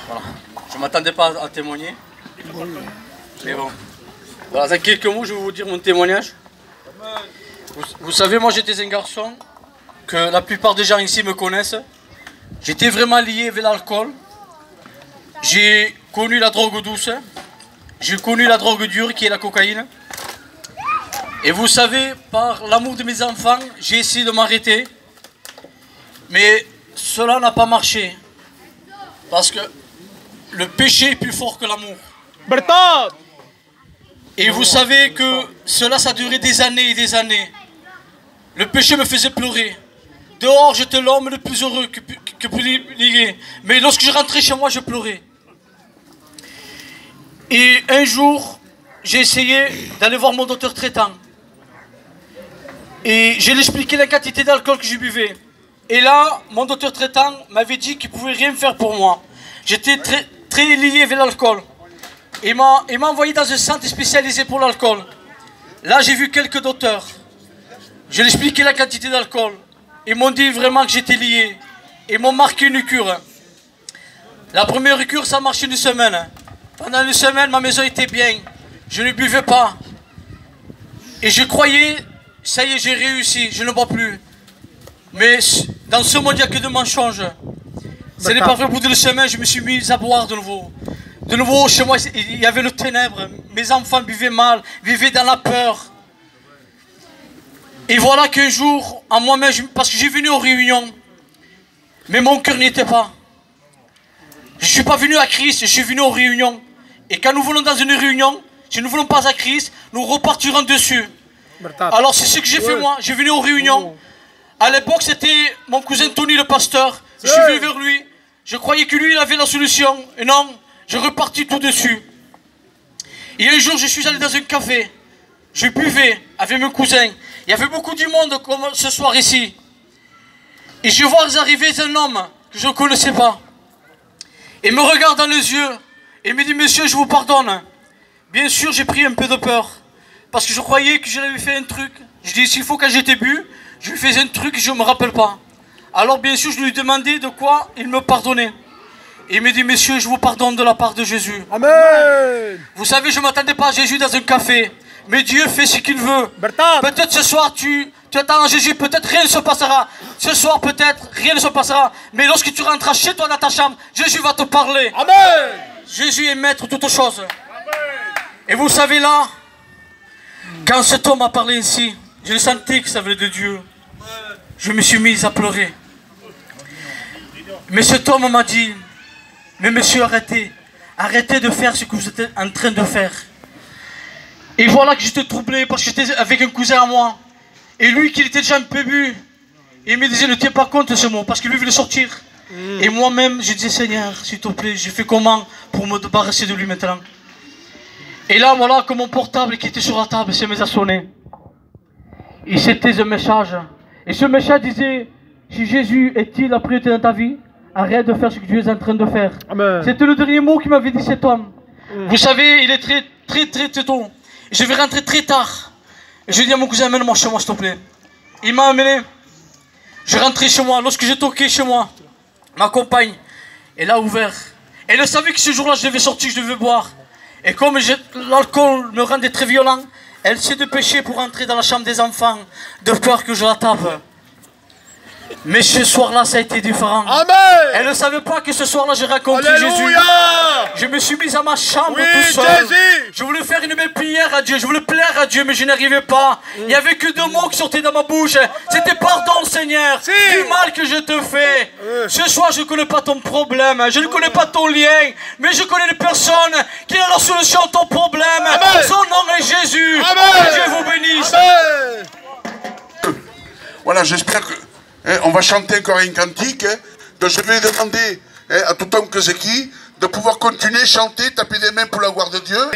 Voilà. Je ne m'attendais pas à témoigner. Mais bon. Voilà, dans quelques mots, je vais vous dire mon témoignage. Vous savez, moi j'étais un garçon que la plupart des gens ici me connaissent. J'étais vraiment lié avec l'alcool. J'ai connu la drogue douce. J'ai connu la drogue dure qui est la cocaïne. Et vous savez, par l'amour de mes enfants, j'ai essayé de m'arrêter. Mais cela n'a pas marché. Parce que le péché est plus fort que l'amour. Et vous savez que cela, ça a duré des années et des années. Le péché me faisait pleurer. Dehors, j'étais l'homme le plus heureux que privilégié. Mais lorsque je rentrais chez moi, je pleurais. Et un jour, j'ai essayé d'aller voir mon docteur traitant. Et je lui ai expliqué la quantité d'alcool que je buvais. Et là, mon docteur traitant m'avait dit qu'il ne pouvait rien faire pour moi. J'étais très lié avec l'alcool. Il m'a envoyé dans un centre spécialisé pour l'alcool. Là, j'ai vu quelques docteurs. Je lui ai expliqué la quantité d'alcool. Ils m'ont dit vraiment que j'étais lié. Ils m'ont marqué une cure. La première cure, ça marchait une semaine. Pendant une semaine, ma maison était bien. Je ne buvais pas. Et je croyais, ça y est, j'ai réussi, je ne bois plus. Mais dans ce monde, il n'y a que de mensonges. Ce n'est pas vrai, au bout d'une semaine, je me suis mis à boire de nouveau. De nouveau, chez moi, il y avait le ténèbre. Mes enfants vivaient mal, vivaient dans la peur. Et voilà qu'un jour, en moi-même, parce que j'ai venu aux réunions, mais mon cœur n'y était pas. Je ne suis pas venu à Christ, je suis venu aux réunions. Et quand nous venons dans une réunion, si nous ne voulons pas à Christ, nous repartirons dessus. Alors c'est ce que j'ai fait moi, j'ai venu aux réunions. À l'époque, c'était mon cousin Tony le pasteur. Je suis venu vers lui. Je croyais que lui, il avait la solution. Et non, je repartis tout dessus. Et un jour, je suis allé dans un café. Je buvais avec mon cousin. Il y avait beaucoup de monde comme ce soir ici. Et je vois arriver un homme que je ne connaissais pas. Il me regarde dans les yeux. Et me dit, monsieur, je vous pardonne. Bien sûr, j'ai pris un peu de peur. Parce que je croyais que je lui avais fait un truc. Je dis, s'il faut, quand j'étais bu, je lui faisais un truc et je ne me rappelle pas. Alors, bien sûr, je lui demandais de quoi il me pardonnait. Et il me dit, monsieur, je vous pardonne de la part de Jésus. Amen. Vous savez, je ne m'attendais pas à Jésus dans un café. Mais Dieu fait ce qu'il veut. Peut-être ce soir, tu attends à Jésus, peut-être rien ne se passera. Ce soir, peut-être rien ne se passera. Mais lorsque tu rentreras chez toi dans ta chambre, Jésus va te parler. Amen. Jésus est maître de toutes choses. Et vous savez là, quand cet homme a parlé ainsi, je sentais que ça venait de Dieu. Je me suis mis à pleurer. Mais cet homme m'a dit, mais monsieur, arrêtez. Arrêtez de faire ce que vous êtes en train de faire. Et voilà que j'étais troublé parce que j'étais avec un cousin à moi. Et lui, qui était déjà un peu bu, il me disait, ne tiens pas compte de ce mot, parce que lui voulait sortir. Et moi-même, je disais, Seigneur, s'il te plaît, je fais comment pour me débarrasser de lui maintenant? Et là, voilà que mon portable qui était sur la table s'est mis à sonner. Et c'était un message. Et ce message disait, si Jésus est-il la priorité dans ta vie, arrête de faire ce que Dieu est en train de faire. C'était le dernier mot qu'il m'avait dit cet homme. Vous savez, il est très tôt. Je vais rentrer très tard. Et je dis à mon cousin, amène-moi chez moi, s'il te plaît. Il m'a amené. Je rentrais chez moi. Lorsque j'ai toqué chez moi, ma compagne, elle a ouvert. Elle savait que ce jour-là, je devais sortir, je devais boire. Et comme l'alcool me rendait très violent, elle s'est dépêchée pour entrer dans la chambre des enfants, de peur que je la tape. Mais ce soir-là, ça a été différent. Amen. Elle ne savait pas que ce soir-là, j'ai rencontré Jésus. Je me suis mis à ma chambre tout seul. Jésus. Je voulais faire une belle prière à Dieu. Je voulais plaire à Dieu, mais je n'arrivais pas. Il n'y avait que deux mots qui sortaient dans ma bouche. C'était pardon, Seigneur, du mal que je te fais. Ce soir, je ne connais pas ton problème. Je ne connais pas ton lien. Mais je connais les personnes qui ont la solution à ton problème. Amen. Son nom est Jésus. Amen. Que Dieu vous bénisse. Amen. Voilà, j'espère que... on va chanter encore un cantique. Donc je vais demander à tout homme que c'est qui de pouvoir continuer à chanter, taper des mains pour la gloire de Dieu.